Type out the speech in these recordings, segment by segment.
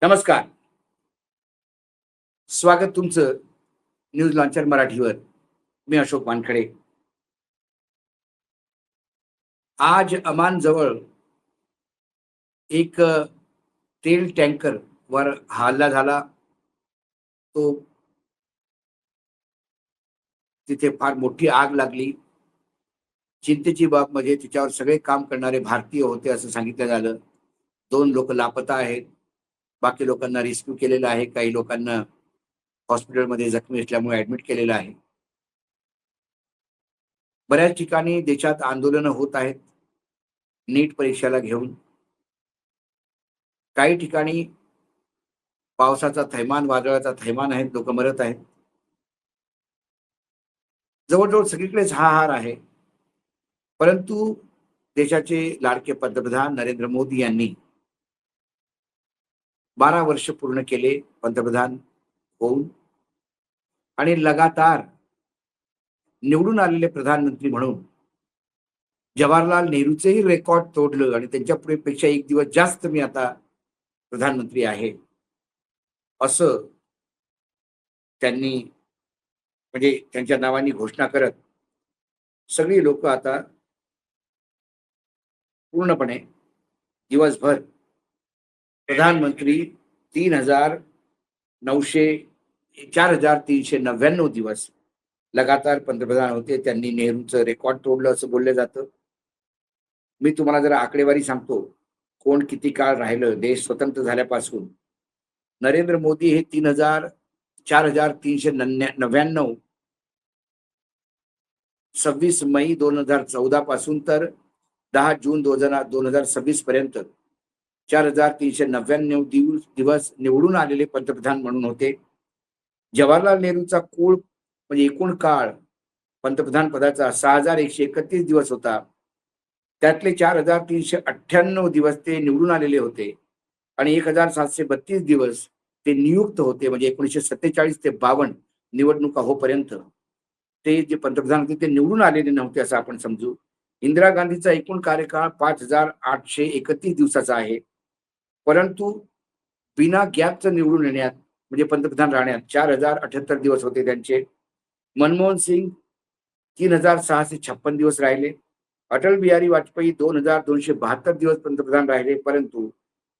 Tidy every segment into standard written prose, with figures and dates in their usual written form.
नमस्कार. स्वागत तुमचं न्यूज लॉन्चर मराठीवर. मी अशोक वानखडे. आज अमानजवळ एक तेल टँकर वर हल्ला झाला. तो तिथे फार मोठी आग लागली. चिंतेची बाब म्हणजे तिच्यावर सगळे काम करणारे भारतीय होते असं सांगितलं झालं. 2 लोक लापता आहेत. बाकी लोकांना रेस्क्यू केलेलं आहे. काही लोकांना हॉस्पिटलमध्ये जखमी असल्यामुळे ॲडमिट केलेलं आहे. बऱ्याच ठिकाणी देशात आंदोलनं होत आहेत नीट परीक्षेला घेऊन. काही ठिकाणी पावसाचा थैमान, वादळाचा थैमान आहे. लोकं मरत आहेत. जवळ-जवळ सगळीकडेच हाहाकार आहे. परंतु देशाचे लाडके पंतप्रधान नरेंद्र मोदी यांनी 12 वर्ष पूर्ण केले पंतप्रधान होऊन आणि लगातार निवडून आलेले प्रधानमंत्री म्हणून जवाहरलाल नेहरूचेही रेकॉर्ड तोडलं आणि त्यांच्या पुढे पेक्षा 1 दिवस जास्त मी आता प्रधानमंत्री आहे, असं त्यांनी म्हणजे त्यांच्या नावाने घोषणा करत सगळी लोकं आता पूर्णपणे दिवसभर प्रधानमंत्री 3,900 4,399 दिवस लगातार पंतप्रधान होते. त्यांनी नेहरूचं रेकॉर्ड तोडलं असं बोललं जातं. मी तुम्हाला जरा आकडेवारी सांगतो. कोण किती काळ राहिलं देश स्वतंत्र झाल्यापासून. नरेंद्र मोदी हे 4,399 26 मई 2014 पासून तर 10 जून 2026 पर्यंत 4,399 दिवस निवडून आलेले पंतप्रधान म्हणून होते. जवाहरलाल नेहरूचा कुळ म्हणजे एकूण काळ पंतप्रधान पदाचा 6,131 दिवस होता. त्यातले 4,398 दिवस ते निवडून आलेले होते आणि 1,732 दिवस ते नियुक्त होते. म्हणजे 1947 ते 52 निवडणुका होईपर्यंत ते जे पंतप्रधान होते ते निवडून आलेले नव्हते असं आपण समजू. इंदिरा गांधीचा एकूण कार्यकाळ 5,831 दिवसाचा आहे. परंतु बिना गॅपचं निवडून येण्यात म्हणजे पंतप्रधान राहण्यात 4,078 दिवस होते त्यांचे. मनमोहन सिंग 3,656 दिवस राहिले. अटल बिहारी वाजपेयी 2,272 दिवस पंतप्रधान राहिले, परंतु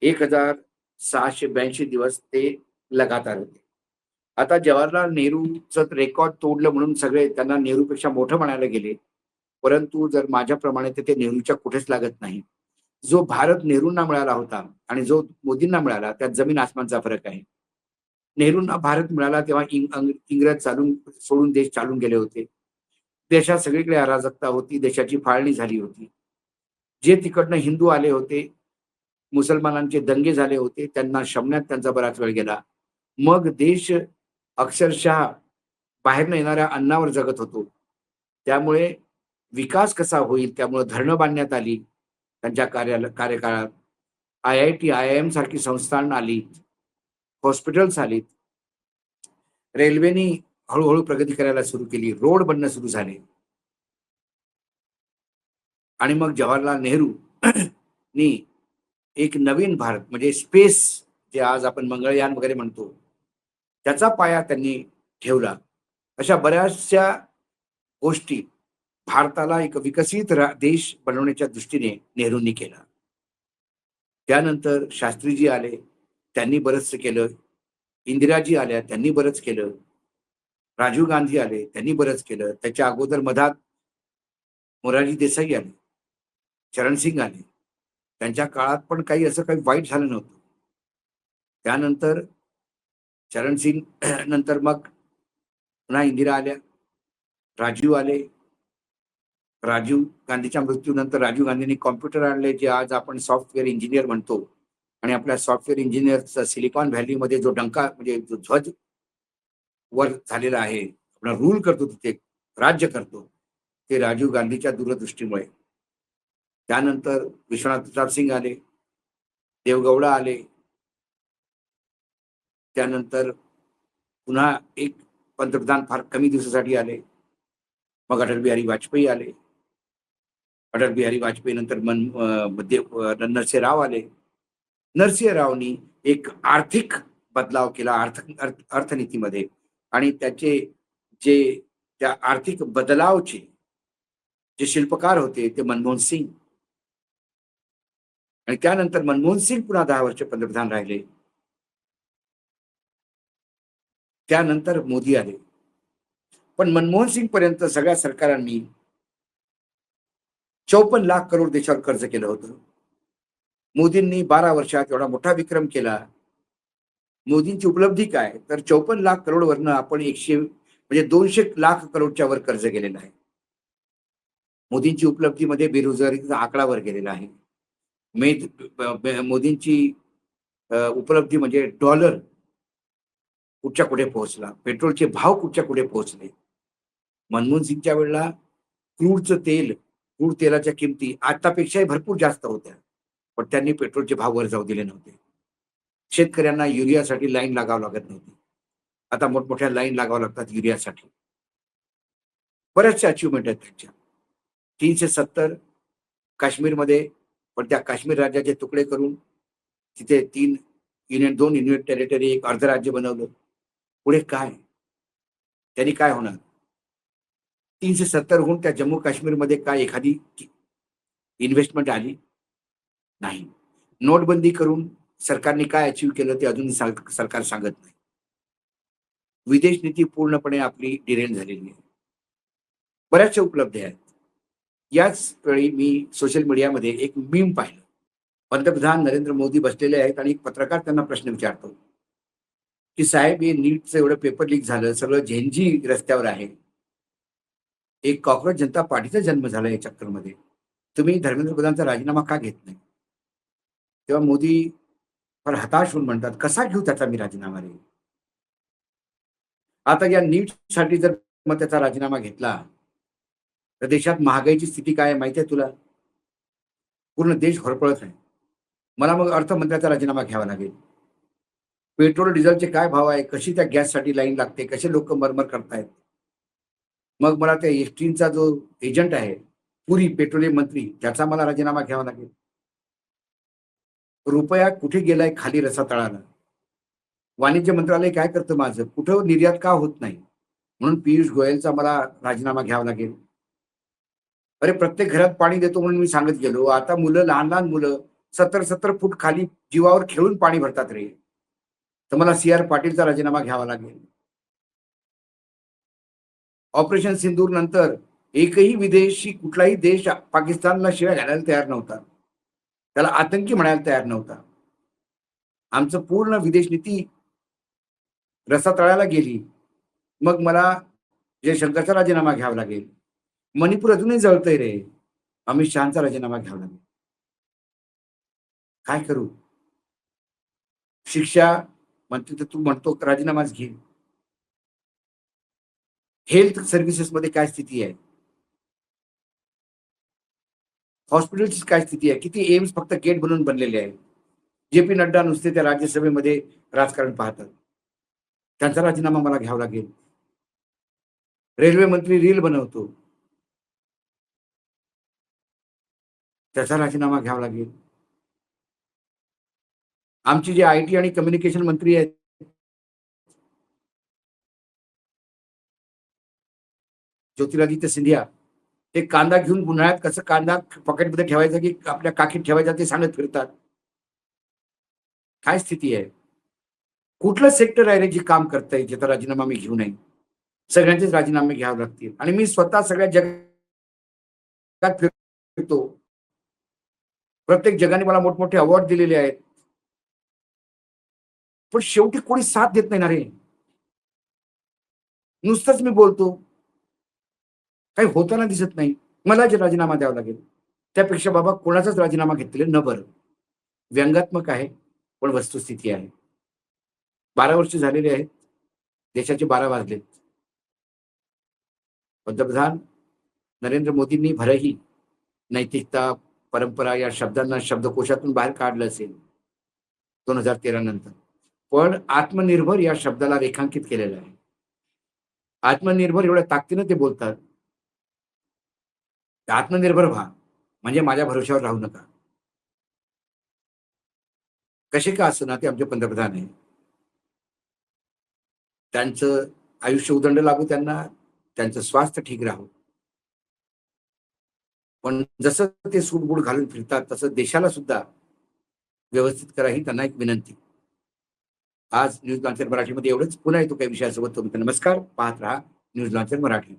1,682 दिवस ते लगातार होते. आता जवाहरलाल नेहरूचं रेकॉर्ड तोडलं म्हणून सगळे त्यांना नेहरूपेक्षा मोठं म्हणायला गेले. परंतु जर माझ्याप्रमाणे तर ते नेहरूच्या कुठेच लागत नाही. जो भारत नेहरूंना मिळाला होता आणि जो मोदींना मिळाला त्यात जमीन आसमानचा फरक आहे. नेहरूंना भारत मिळाला तेव्हा इंग्रज सोडून देश चालून गेले होते. देशात सगळीकडे अराजकता होती. देशाची फाळणी झाली होती. जे तिकडनं हिंदू आले होते, मुसलमानांचे दंगे झाले होते, त्यांना शमण्यात त्यांचा बराच वेळ गेला. मग देश अक्षरशः बाहेरनं येणाऱ्या अन्नावर जगत होतो. त्यामुळे विकास कसा होईल त्यामुळे धरणं बांधण्यात आली त्यांच्या कार्यकाळात. IIT, IIM सारखी संस्थान आली, हॉस्पिटल्स आलीत. रेल्वेनी हळूहळू प्रगती करायला सुरू केली. रोड बनणं सुरू झाले. आणि मग जवाहरलाल नेहरू नी एक नवीन भारत म्हणजे स्पेस जे आज आपण मंगळयान वगैरे म्हणतो त्याचा पाया त्यांनी ठेवला. अशा बऱ्याचशा गोष्टी भारताला एक विकसित देश बनवण्याच्या दृष्टीने नेहरूंनी केला. त्यानंतर शास्त्रीजी आले, त्यांनी बरंचसं केलं. इंदिराजी आल्या, त्यांनी बरंच केलं. राजीव गांधी आले, त्यांनी बरंच केलं. त्याच्या अगोदर मधात मोरारजी देसाई आले, चरणसिंग आले. त्यांच्या काळात पण काही असं काही वाईट झालं नव्हतं. त्यानंतर चरणसिंग नंतर मग पुन्हा इंदिरा आल्या, राजीव आले. राजीव गांधीच्या मृत्यूनंतर राजीव गांधींनी कॉम्प्युटर आणले, जे आज आपण सॉफ्टवेअर इंजिनियर म्हणतो. आणि आपल्या सॉफ्टवेअर इंजिनियरचा सिलिकॉन व्हॅलीमध्ये जो डंका म्हणजे जो ध्वज वर झालेला आहे, आपण रूल करतो तिथे राज्य करतो, ते राजीव गांधीच्या दूरदृष्टीमुळे. त्यानंतर विश्वनाथ प्रताप सिंग आले, देवगौडा आले. त्यानंतर पुन्हा एक पंतप्रधान फार कमी दिवसासाठी आले. मग अटल बिहारी वाजपेयी आले. अटल बिहारी वाजपेयी नंतर नरसिंह राव आले. नरसिंह रावनी एक आर्थिक बदलाव केला अर्थनीतीमध्ये आणि त्याचे जे त्या आर्थिक बदलावचे जे शिल्पकार होते ते मनमोहन सिंग आणि त्यानंतर मनमोहन सिंग पुन्हा 10 वर्ष पंतप्रधान राहिले. त्यानंतर मोदी आले. पण मनमोहन सिंग पर्यंत सगळ्या सरकारांनी 54 लाख करोड देशावर कर्ज केलं होतं. मोदींनी 12 वर्षात एवढा मोठा विक्रम केला. मोदींची उपलब्धी काय? तर 54 लाख करोड वरनं आपण 100 म्हणजे 200 लाख करोडच्या वर कर्ज केलेलं आहे. मोदींची उपलब्धीमध्ये बेरोजगारीचा आकडा वर गेलेला आहे. मेद मोदींची उपलब्धी म्हणजे डॉलर कुठच्या कुठे पोहोचला, पेट्रोलचे भाव कुठच्या कुठे पोहोचले. मनमोहन सिंगच्या वेळेला क्रूड तेलाच्या किमती आतापेक्षाही भरपूर जास्त होत्या. पण त्यांनी पेट्रोलचे भाव वर जाऊ दिले नव्हते. शेतकऱ्यांना युरियासाठी लाईन लागावं लागत नव्हती. आता मोठमोठ्या लाईन लागाव्या लागतात युरियासाठी. बऱ्याचशा अचीव्हमेंट आहेत त्यांच्या. 370 काश्मीरमध्ये पण त्या काश्मीर राज्याचे तुकडे करून तिथे 2 युनिट टेरिटरी, एक अर्ध राज्य बनवलं. पुढे काय? त्यांनी काय होणार? 370 होऊन त्या जम्मू काश्मीरमध्ये काय एखादी इन्व्हेस्टमेंट आली? नाही. नोटबंदी करून सरकारने काय अचीव्ह केलं ते अजून सरकार सांगत नाही. विदेश नीती पूर्णपणे आपली डिरेल झालेली आहे. बऱ्याचशा उपलब्धी आहेत. याच वेळी मी सोशल मीडियामध्ये एक मीम पाहिलं. पंतप्रधान नरेंद्र मोदी बसलेले आहेत आणि एक पत्रकार त्यांना प्रश्न विचारतो, की साहेब हे नीटचं एवढं पेपर लीक झालं, सगळं झेंजी रस्त्यावर आहे. एक कॉक्रोच जनता पार्टीचा जन्म झाला या चक्करमध्ये. तुम्ही धर्मेंद्र प्रधानचा राजीनामा का घेत नाही? तेव्हा मोदी फार हताश होऊन म्हणतात, कसा घेऊ त्याचा मी राजीनामा रे? आता या नीटसाठी जर मग त्याचा राजीनामा घेतला, तर देशात महागाईची स्थिती काय आहे माहिती आहे तुला? पूर्ण देश होरपळत आहे. मला मग अर्थमंत्र्याचा राजीनामा घ्यावा लागेल. पेट्रोल डिझेलचे काय भाव आहे, कशी त्या गॅससाठी लाईन लागते, कसे लोक मरमर करतायत. मग मला त्या एसटीचा जो एजंट आहे, पुरी पेट्रोलियम मंत्री, त्याचा मला राजीनामा घ्यावा लागेल. रुपया कुठे गेलाय खाली रसातळाला. वाणिज्य मंत्रालय काय करतं माझं? कुठं निर्यात का होत नाही? म्हणून पियुष गोयलचा मला राजीनामा घ्यावा लागेल. अरे प्रत्येक घरात पाणी देतो म्हणून मी सांगत गेलो. आता मुलं, लहान-लहान मुलं 70-70 फूट खाली जीवावर खेळून पाणी भरतात रे. तर मला सी.आर. पाटीलचा राजीनामा घ्यावा लागेल. ऑपरेशन सिंदूर नंतर एकही विदेशी कुठलाही देश पाकिस्तानला शिव्या घालायला तयार नव्हता. त्याला आतंकी म्हणायला तयार नव्हता. आमचं पूर्ण विदेश नीती रसातळाला गेली. मग मला जयशंकरचा राजीनामा घ्यावा लागेल. मणिपूर अजूनही जळतंय रे. अमित शहाचा राजीनामा घ्यावा लागेल. काय करू? शिक्षा मंत्री तर तू म्हणतो राजीनामाच घे. हेल्थ सर्व्हिसेसमध्ये काय स्थिती आहे? हॉस्पिटलची काय स्थिती आहे? किती एम्स फक्त गेट बनून बनलेले आहेत. जे पी नड्डा नुसते त्या राज्यसभेमध्ये राजकारण पाहतात. त्यांचा राजीनामा मला घ्यावा लागेल. रेल्वे मंत्री रील बनवतो. त्याचा राजीनामा घ्यावा लागेल. आमची जे आयटी आणि कम्युनिकेशन मंत्री आहेत, ज्योतिरादित्य सिंधिया, ते कांदा घेऊन उन्हाळ्यात कसं कांदा पॉकेटमध्ये ठेवायचा की आपल्या काखीत ठेवायचा ते सांगत फिरतात. काय स्थिती आहे? कुठलं सेक्टर आहे रे जे काम करतंय ज्याचा राजीनामा मी घेऊ नये? सगळ्यांचेच राजीनामे घ्यावे लागतील आणि मी स्वतः सगळ्या जगात फिरतो. प्रत्येक जगाने मला मोठमोठे अवॉर्ड दिलेले आहेत. पण शेवटी कोणी साथ देत नाही ना रे. नुसतंच मी बोलतो. काही होताना दिसत नाही. मलाच राजीनामा द्यावा लागेल. त्यापेक्षा बाबा कोणाचाच राजीनामा घेतलेलं न बरं. व्यंगात्मक आहे, पण वस्तुस्थिती आहे. 12 वर्ष झालेली आहेत. देशाचे 12 वाजलेत. पंतप्रधान नरेंद्र मोदींनी भरही नैतिकता, परंपरा या शब्दांना शब्दकोशातून बाहेर काढलं असेल 2013 नंतर. पण आत्मनिर्भर या शब्दाला रेखांकित केलेलं आहे. आत्मनिर्भर एवढ्या ताकदीनं ते बोलतात. आत्मनिर्भर व्हा, म्हणजे माझ्या भरोश्यावर राहू नका. कसे का असं ना ते आमचे पंतप्रधान आहे. त्यांचं आयुष्य उदंड लाभो त्यांना, त्यांचं स्वास्थ्य ठीक राहो. पण जसं ते सूट घालून फिरतात तसं देशाला सुद्धा व्यवस्थित करा ही त्यांना एक विनंती. आज न्यूज लॉन्चर मराठीमध्ये एवढंच. पुन्हा येतो काही विषयासोबत. तोपर्यंत नमस्कार. पाहत रहा न्यूज लॉन्चर मराठी.